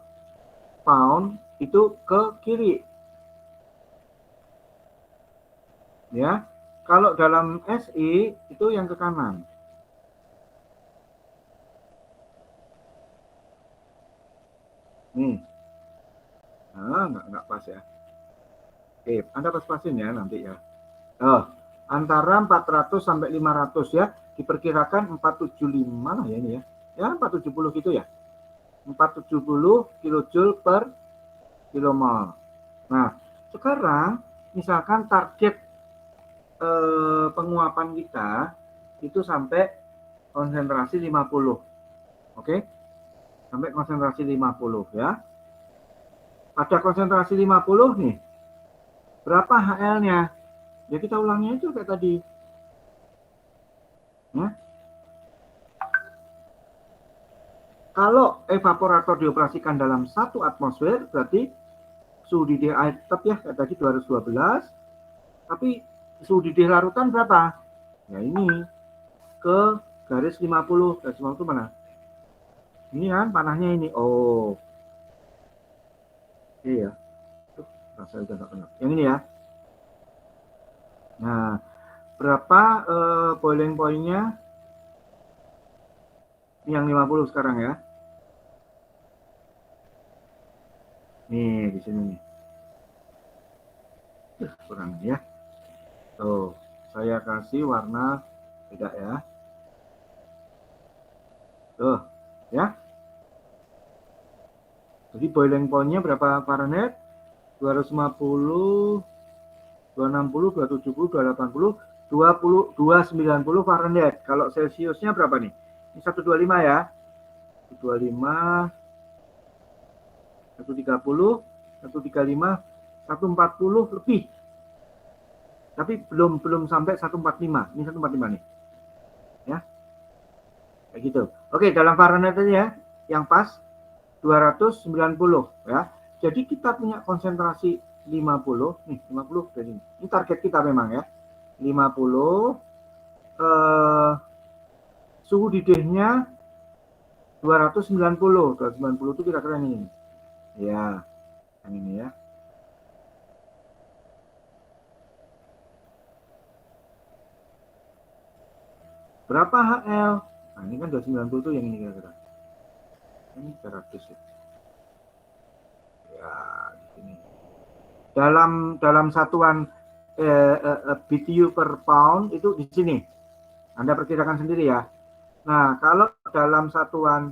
pound itu ke kiri. Ya. Kalau dalam SI itu yang ke kanan. Nih. Nah, enggak pas ya. Oke, Anda pas-pasin ya nanti ya. Antara 400 sampai 500 ya. Diperkirakan 475 lah ya ini ya. Ya, 470 gitu ya. 470 kilojoule per kilomol. Nah, sekarang misalkan target penguapan kita itu sampai konsentrasi 50. Oke? Sampai konsentrasi 50 ya. Pada konsentrasi 50 nih. Berapa HL-nya? Ya kita ulangi aja kayak tadi. Ya. Kalau evaporator dioperasikan dalam 1 atmosfer, berarti suhu didih air tetap ya, kayak tadi 212. Tapi suhu didih larutan berapa? Ya ini, ke garis 50. Garis 50 mana? Ini kan panahnya ini. Oh. Iya. Rasa udah nggak kenal. Yang ini ya. Nah, berapa boiling point-nya? Ini yang 50 sekarang ya. Nih, di sini nih. Kurang ya. Tuh, saya kasih warna beda ya. Tuh, ya. Jadi boiling point-nya berapa Fahrenheit? 250, 260, 270, 280, 20, 290 Fahrenheit. Kalau Celsiusnya berapa nih? Ini 125 ya. 125, 130, 135, 140 lebih. Tapi belum sampai 145. Ini 145 nih. Ya. Kayak gitu. Oke, dalam Fahrenheit aja ya. Yang pas 290 ya. Jadi kita punya konsentrasi 50 nih, 50 dari ini. Ini target kita memang ya. 50 suhu didihnya 290. 290 itu kira-kira ini. Ya. Yang ini ya. Berapa HL? Nah, ini kan 290 itu yang ini kira-kira. Ini 100 ya. Ya, di sini. Dalam satuan BTU per pound itu di sini. Anda perkirakan sendiri ya. Nah, kalau dalam satuan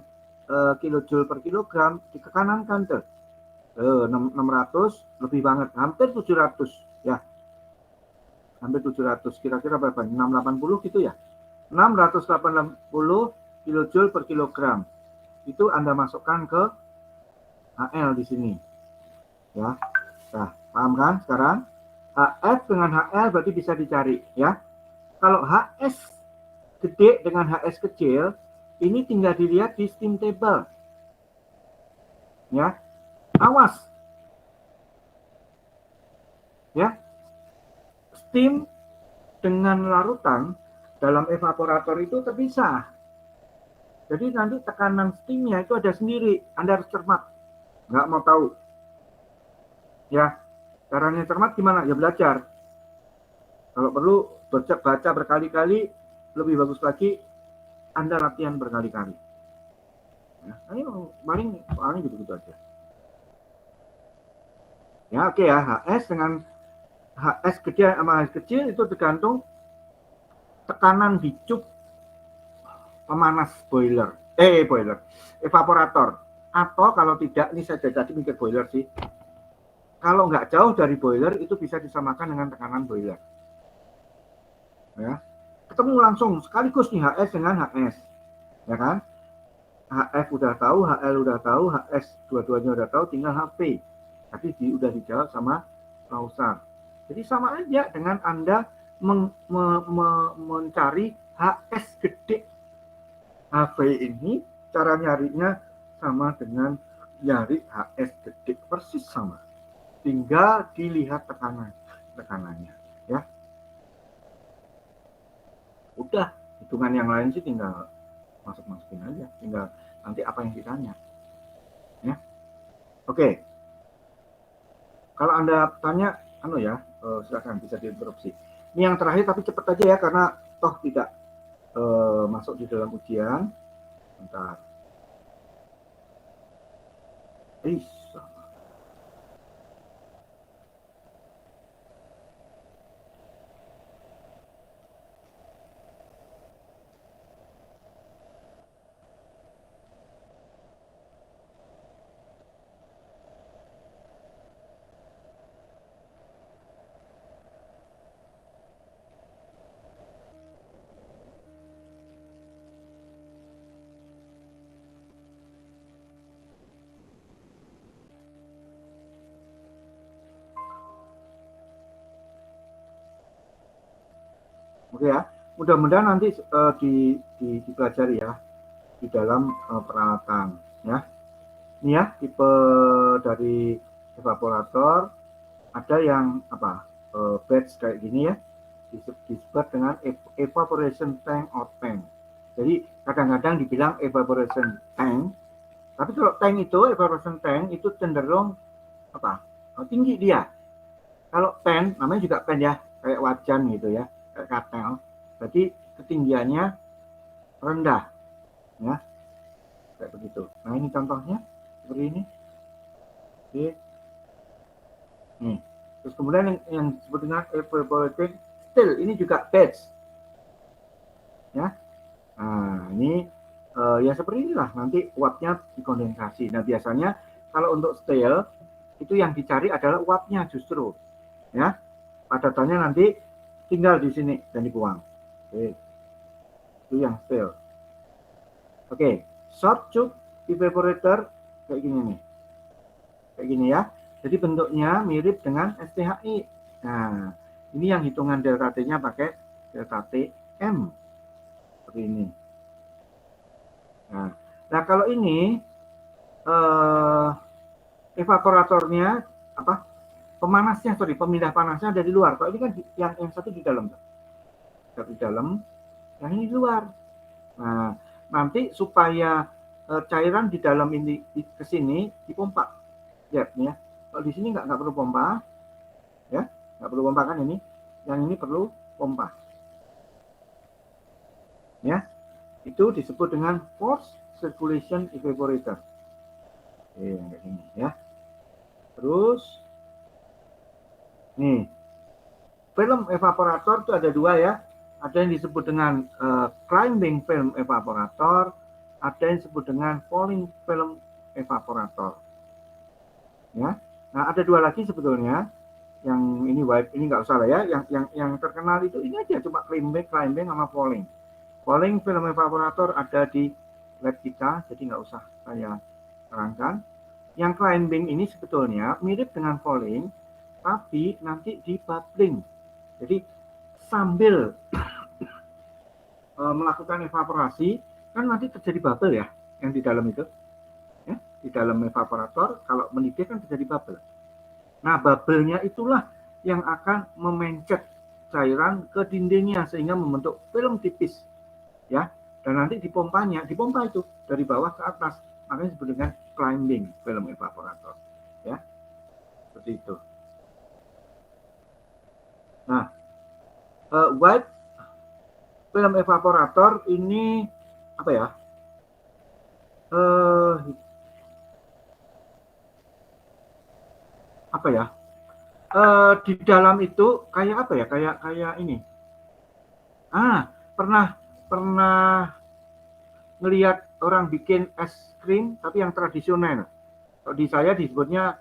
kilojoule per kilogram di ke kanan kan tuh 600 lebih banget, hampir 700 ya. hampir 700, kira-kira berapa? 680 gitu ya. 680 kilojoule per kilogram. Itu Anda masukkan ke HL di sini. Ya. Nah, paham kan sekarang? HF dengan HL berarti bisa dicari ya. Kalau HS gede dengan HS kecil, ini tinggal dilihat di steam table. Ya. Awas. Ya. Steam dengan larutan dalam evaporator itu terpisah. Jadi nanti tekanan steamnya itu ada sendiri. Anda harus cermat. Nggak mau tahu. Ya, caranya cermat gimana? Ya belajar. Kalau perlu baca berkali-kali, lebih bagus lagi Anda latihan berkali-kali. Ya, ini paling soalnya gitu-gitu aja. Ya, oke ya. HS dengan HS gede sama HS kecil itu tergantung tekanan di cup pemanas boiler. Evaporator. Atau kalau tidak, ini saya tadi mikir boiler sih. Kalau nggak jauh dari boiler, itu bisa disamakan dengan tekanan boiler. Ya. Ketemu langsung, sekaligus nih HS dengan HS. Ya kan? HF udah tahu, HL udah tahu, HS dua-duanya udah tahu, tinggal HP. Tapi udah dijawab sama Lausar. Jadi sama aja dengan Anda mencari HS gede. HV ini cara nyarinya sama dengan nyari HS gede, persis sama. Tinggal dilihat tekanannya, ya. Udah, hitungan yang lain sih tinggal masukin aja, tinggal nanti apa yang ditanya, ya. Oke. Kalau Anda tanya, silakan bisa diinterupsi. Ini yang terakhir tapi cepat aja ya karena toh tidak masuk di dalam ujian. Bentar. Oke ya, mudah-mudahan nanti dipelajari ya di dalam peralatan ya. Ini ya tipe dari evaporator, ada yang batch kayak gini ya, disebut dengan evaporation tank or tank. Jadi kadang-kadang dibilang evaporation tank, tapi kalau tank itu evaporation tank itu cenderung tinggi dia. Kalau pen namanya juga pen ya, kayak wajan gitu ya, kayak katel. Berarti ketinggiannya rendah, ya, kayak begitu. Nah ini contohnya seperti ini. Oke. Nih, terus kemudian yang disebut dengan evaporating still, ini juga batch, ya. Nah ini ya seperti inilah nanti uapnya dikondensasi. Nah biasanya kalau untuk still itu yang dicari adalah uapnya justru, ya. Padatannya nanti tinggal di sini dan dibuang. Oke. Itu yang still. Oke, short tube evaporator kayak gini nih. Kayak gini ya. Jadi bentuknya mirip dengan STHI. Nah, ini yang hitungan delta T-nya pakai delta Tm. Seperti ini. Nah kalau ini evaporatornya pemindah panasnya ada di luar. Kalau ini kan yang satu di dalam. Satu di dalam, yang ini di luar. Nah, nanti supaya cairan di dalam ini ke sini dipompa. Ya. Kalau di sini nggak perlu pompa. Ya, nggak perlu pompa kan ini. Yang ini perlu pompa. Ya. Itu disebut dengan forced circulation evaporator. Kayak gini ya. Terus nih, film evaporator itu ada dua ya. Ada yang disebut dengan climbing film evaporator, ada yang disebut dengan falling film evaporator. Ya. Nah, ada dua lagi sebetulnya. Yang ini white ini nggak usah lah ya. Yang terkenal itu ini aja, cuma climbing sama falling. Falling film evaporator ada di lab kita, jadi nggak usah saya terangkan. Yang climbing ini sebetulnya mirip dengan falling, tapi nanti di bubbling. Jadi sambil melakukan evaporasi, kan nanti terjadi bubble ya, yang di dalam itu. Ya, di dalam evaporator, kalau mendidih kan terjadi bubble. Nah, bubble-nya itulah yang akan memencet cairan ke dindingnya sehingga membentuk film tipis. Ya, dan nanti dipompa itu dari bawah ke atas, makanya disebut dengan climbing film evaporator. Ya, seperti itu. Nah, white film evaporator ini apa ya? Di dalam itu kayak apa ya? Kayak ini. Pernah ngelihat orang bikin es krim tapi yang tradisional. Kalau di saya disebutnya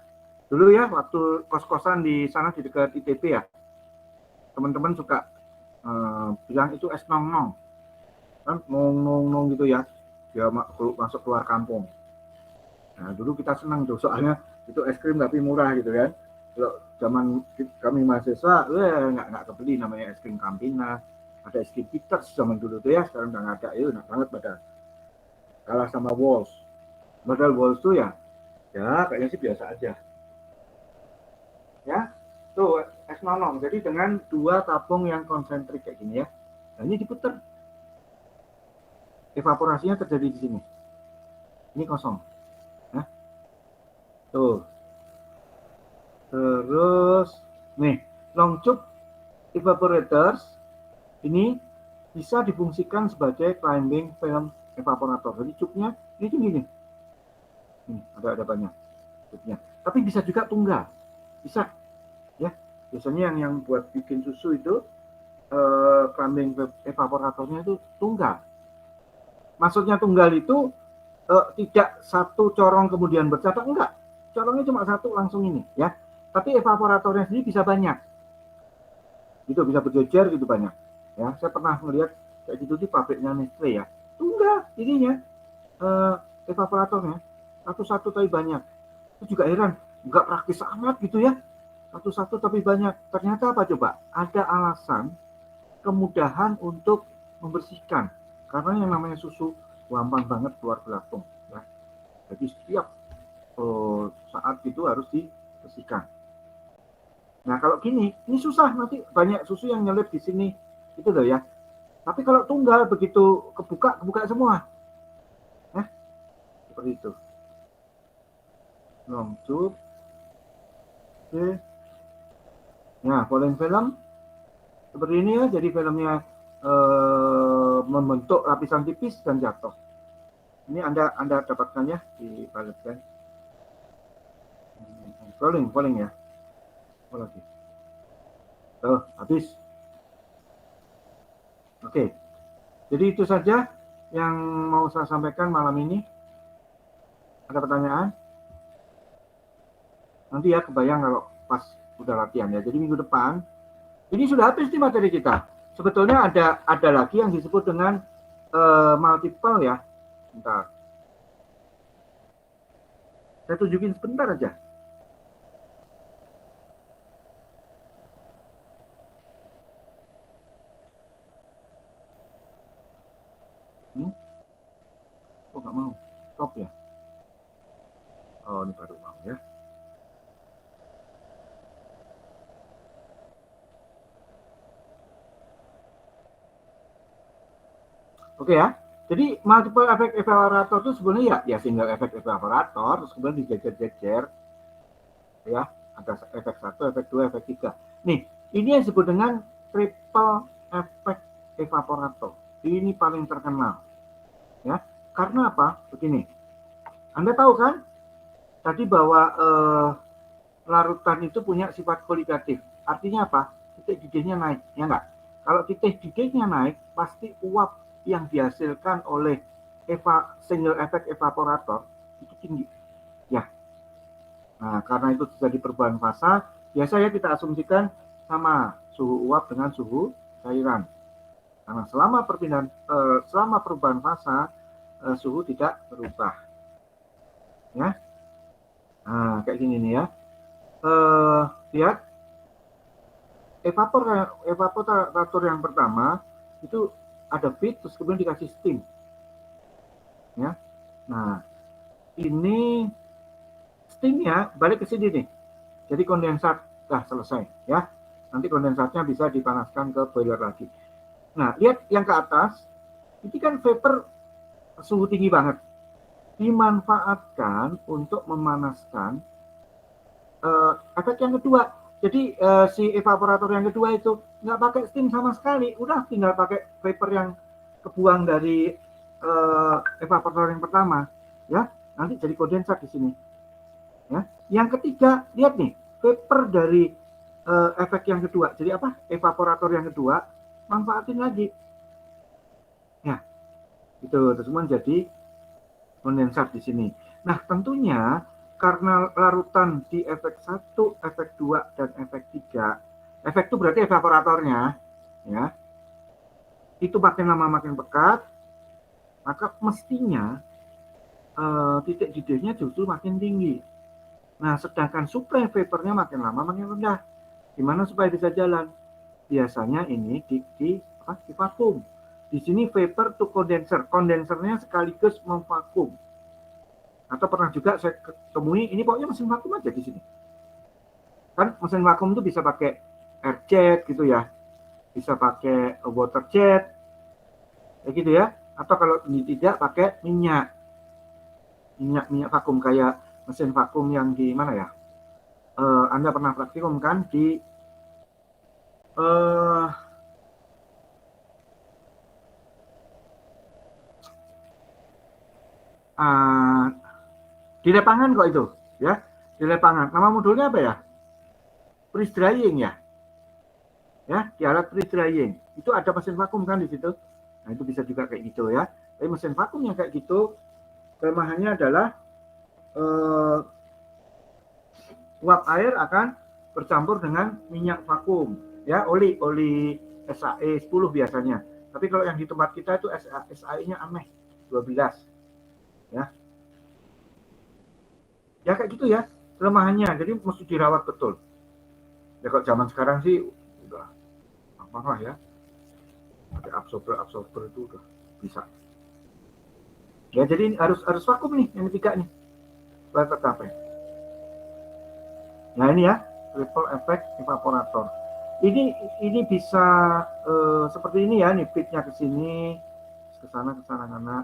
dulu ya, waktu kos-kosan di sana di dekat ITB ya. Teman-teman suka bilang itu es nong-nong. Kan nong-nong gitu ya. Dia masuk keluar kampung. Nah, dulu kita senang tuh soalnya itu es krim tapi murah gitu kan. Kalau zaman kami mahasiswa, nggak kebeli namanya es krim Campina. Ada es krim Peters zaman dulu tuh ya, sekarang udah nggak ada. Itu enak banget padahal. Kalah sama Walls. Padahal Walls tuh ya kayaknya sih biasa aja. Ya, tuh es nonong. Jadi dengan 2 tabung yang konsentrik kayak gini ya. Nah, ini diputar. Evaporasinya terjadi di sini. Ini kosong. Nah, tuh. Terus, nih, long tube evaporators ini bisa difungsikan sebagai climbing film evaporator. Jadi tube-nya ini gini. Nih, ada banyak tube-nya. Tapi bisa juga tunggal. Bisa. Ya, biasanya yang buat bikin susu itu climbing evaporatornya itu tunggal. Maksudnya tunggal itu tidak satu corong kemudian bercabang, enggak. Corongnya cuma satu langsung ini, ya. Tapi evaporatornya sendiri bisa banyak. Gitu, bisa berjejer gitu banyak. Ya, saya pernah melihat kayak gitu di pabriknya Nestle ya. Tunggal ininya evaporatornya satu-satu tapi banyak. Itu juga heran, enggak praktis amat gitu ya. Satu-satu tapi banyak. Ternyata apa coba? Ada alasan kemudahan untuk membersihkan. Karena yang namanya susu gampang banget keluar belatung. Ya. Jadi setiap saat itu harus dibersihkan. Nah kalau gini, ini susah, nanti banyak susu yang nyelip di sini, itu loh ya. Tapi kalau tunggal begitu kebuka semua, seperti itu. Long tube, oke. Nah, falling film seperti ini ya, jadi filmnya membentuk lapisan tipis dan jatuh. Ini Anda dapatkan ya di pilot pen. Falling ya. Apa lagi? Habis. Oke. Jadi itu saja yang mau saya sampaikan malam ini. Ada pertanyaan? Nanti ya kebayang kalau pas udah latihan ya. Jadi minggu depan ini sudah habis nih materi kita. Sebetulnya ada lagi yang disebut dengan multiple ya. Bentar. Saya tunjukin sebentar aja. Kok nggak mau? Stop ya? Oh, ini baru mau ya. Oke ya. Jadi multiple effect evaporator itu sebenarnya ya single effect evaporator, terus kemudian dijejer-jejer. Ya, ada efek 1, efek 2, efek 3. Nih, ini yang disebut dengan triple effect evaporator. Ini paling terkenal. Ya, karena apa? Begini. Anda tahu kan tadi bahwa larutan itu punya sifat koligatif. Artinya apa? Titik didihnya naik, ya enggak? Kalau titik didihnya naik, pasti uap yang dihasilkan oleh single effect evaporator itu tinggi. Ya. Nah, karena itu terjadi perubahan fasa, Biasa ya kita asumsikan sama suhu uap dengan suhu cairan. Karena selama perubahan fasa suhu tidak berubah. Ya. Nah, kayak gini nih ya. Lihat evaporator yang pertama itu ada feed terus kemudian dikasih steam. Ya. Nah, ini steamnya balik ke sini nih. Jadi kondensat dah selesai ya. Nanti kondensatnya bisa dipanaskan ke boiler lagi. Nah, lihat yang ke atas, ini kan vapor suhu tinggi banget. Dimanfaatkan untuk memanaskan efek yang kedua. Jadi si evaporator yang kedua itu nggak pakai steam sama sekali, udah tinggal pakai vapor yang kebuang dari evaporator yang pertama, ya. Nanti jadi kondensat di sini. Ya. Yang ketiga, lihat nih, vapor dari efek yang kedua. Jadi apa? Evaporator yang kedua, manfaatin lagi. Ya, itu semua jadi kondensat di sini. Nah, tentunya karena larutan di efek 1, efek 2, dan efek 3, efek itu berarti evaporatornya, ya, itu makin lama makin pekat, maka mestinya titik didihnya justru makin tinggi. Nah, sedangkan suplai vapornya makin lama makin rendah. Gimana supaya bisa jalan? Biasanya ini di vakum. Di sini vapor to condenser. Kondensernya sekaligus memvakum. Atau pernah juga saya temui, ini pokoknya mesin vakum aja di sini. Kan mesin vakum itu bisa pakai air jet gitu ya. Bisa pakai water jet. Kayak gitu ya. Atau kalau tidak pakai minyak vakum kayak mesin vakum yang di mana ya? Anda pernah praktikum kan di di lapangan kok itu, ya, di lapangan. Nama modulnya apa ya? Freeze drying ya, di alat freeze drying itu ada mesin vakum kan di situ. Nah itu bisa juga kayak gitu ya. Tapi mesin vakum yang kayak gitu kelemahannya adalah uap air akan bercampur dengan minyak vakum, ya, oli SAE 10 biasanya. Tapi kalau yang di tempat kita itu SAE-nya aneh, 12, ya. Ya kayak gitu ya kelemahannya, jadi mesti dirawat betul. Ya kalau zaman sekarang sih udah gampang lah ya, pakai absorber itu udah bisa. Ya jadi harus vakum nih yang ketiga nih supaya tercapai. Nah ini ya ripple effect evaporator. Ini bisa seperti ini ya, nih pitnya ke sini, ke sana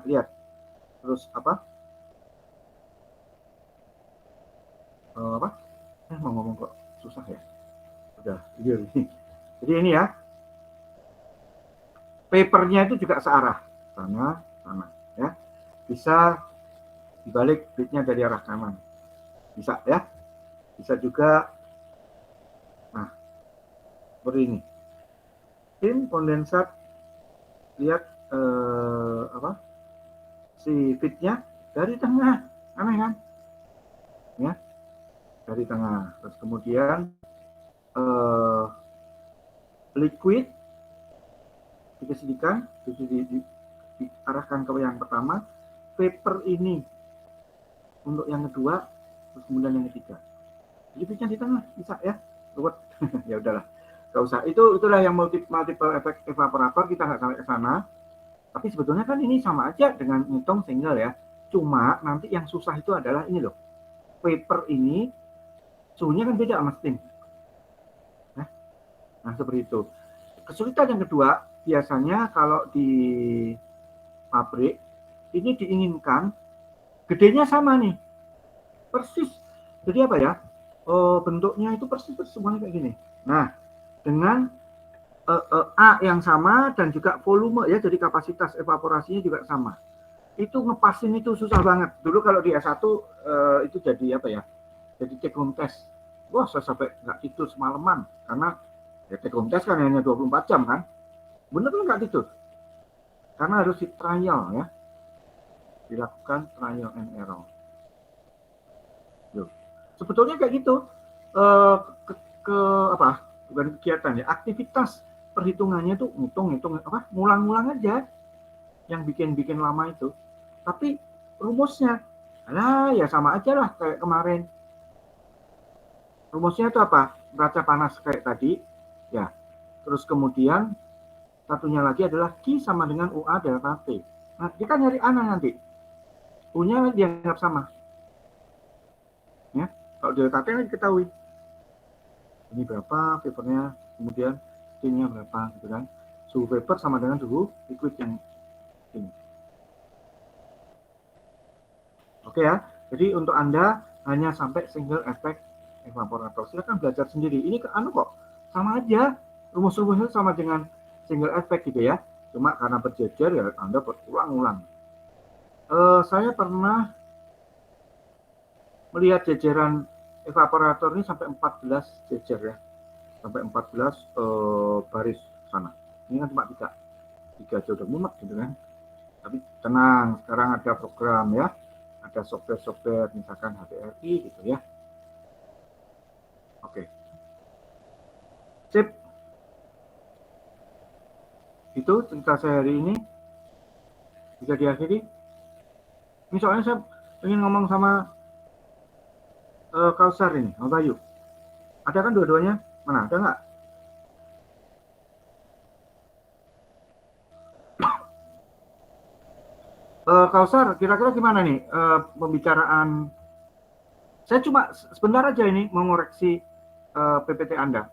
lihat. Terus apa? Mau ngomong kok susah ya. Udah, ini. Jadi ini ya. Papernya itu juga searah, sana, ya. Bisa dibalik pitnya dari arah kanan. Bisa ya. Bisa juga seperti ini. Steam kondensat, lihat si pitnya dari tengah, aneh kan? Ya, dari tengah. Terus kemudian liquid dikasihkan, diarahkan ke yang pertama, vapor ini untuk yang kedua, terus kemudian yang ketiga. Jadi pitnya di tengah, bisa ya? Ruwet. Ya udahlah. Gak usah. Itulah yang multiple effect evaporator, kita nggak sampai ke sana. Tapi sebetulnya kan ini sama aja dengan ngitung single ya. Cuma nanti yang susah itu adalah ini loh. Vapor ini suhunya kan beda sama steam. Nah seperti itu. Kesulitan yang kedua, biasanya kalau di pabrik, ini diinginkan gedenya sama nih. Persis. Jadi apa ya? Bentuknya itu persis semuanya kayak gini. Nah, dengan A yang sama dan juga volume ya, jadi kapasitas evaporasinya juga sama. Itu ngepasin itu susah banget. Dulu kalau di S1 itu jadi apa ya? Jadi take home test. Wah, saya sampai nggak tidur semalaman karena ya take home test kan hanya 24 jam kan. Bener kan nggak tidur. Karena harus di trial ya. Dilakukan trial and error. Loh. Sebetulnya kayak gitu. ke apa? Bukan kegiatan ya, aktivitas perhitungannya tuh ngitung apa? Ngulang-ngulang aja yang bikin lama itu. Tapi rumusnya, alah ya sama aja lah kayak kemarin. Rumusnya itu apa? Neraca panas kayak tadi, ya. Terus kemudian satunya lagi adalah Q sama dengan UA delta T. Nah, kita nyari ANA nanti. U-nya dianggap sama. Ya, kalau delta T kan diketahui. Ini berapa vapornya, kemudian T-nya berapa, gitu kan. Suhu vapor sama dengan suhu liquid yang ini. Oke ya, jadi untuk Anda hanya sampai single effect evaporator. Silahkan belajar sendiri. Ini ke anu kok, sama aja. Rumus-rumusnya sama dengan single effect gitu ya. Cuma karena berjejer ya Anda berulang-ulang. Saya pernah melihat jejeran evaporator ini sampai 14 jejer ya. Sampai 14 baris sana. Ini kan cuma 3 aja udah mumet gitu kan. Tapi tenang, sekarang ada program ya. Ada software misalkan HPLC gitu ya. Oke. Sip. Itu cerita saya hari ini. Bisa diakhiri. Ini soalnya saya ingin ngomong sama Kausar ini, sama Bayu. Ada kan dua-duanya? Mana? Ada nggak? Kausar, kira-kira gimana nih pembicaraan? Saya cuma sebentar aja ini mengoreksi PPT Anda.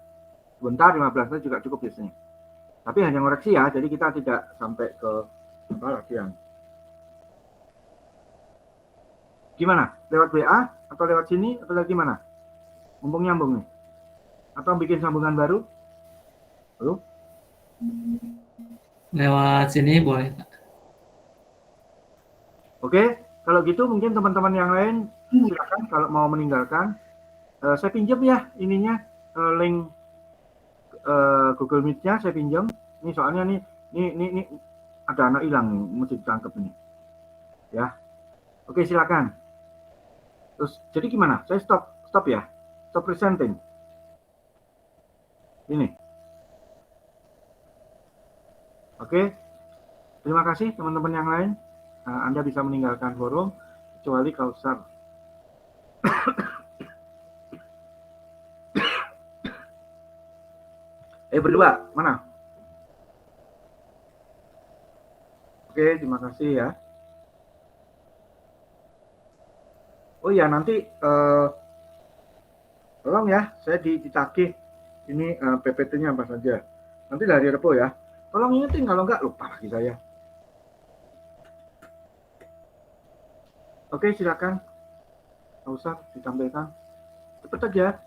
Sebentar, 15 menit juga cukup biasanya. Tapi hanya ngoreksi ya, jadi kita tidak sampai ke latihan. Gimana? Lewat WA atau lewat sini atau lewat gimana? Mumpung nyambung nih. Atau bikin sambungan baru? Halo? Lewat sini boleh, Pak. Oke, kalau gitu mungkin teman-teman yang lain silakan kalau mau meninggalkan. Saya pinjam ya ininya link Google Meet-nya saya pinjam. Ini soalnya ini ada anak hilang nih, mesti ditangkap ini. Ya. Oke, silakan. Terus jadi gimana? Saya stop ya. Stop presenting. Ini. Oke. Terima kasih teman-teman yang lain. Anda bisa meninggalkan forum kecuali Kausar. Berdua, mana? Oke, terima kasih ya. Oh ya, nanti tolong ya, saya ditagih ini PPT-nya apa saja. Nanti dari Repo ya. Tolong ingetin kalau enggak lupa lagi saya. Oke, silakan. Nggak usah ditampilkan. Cepat aja.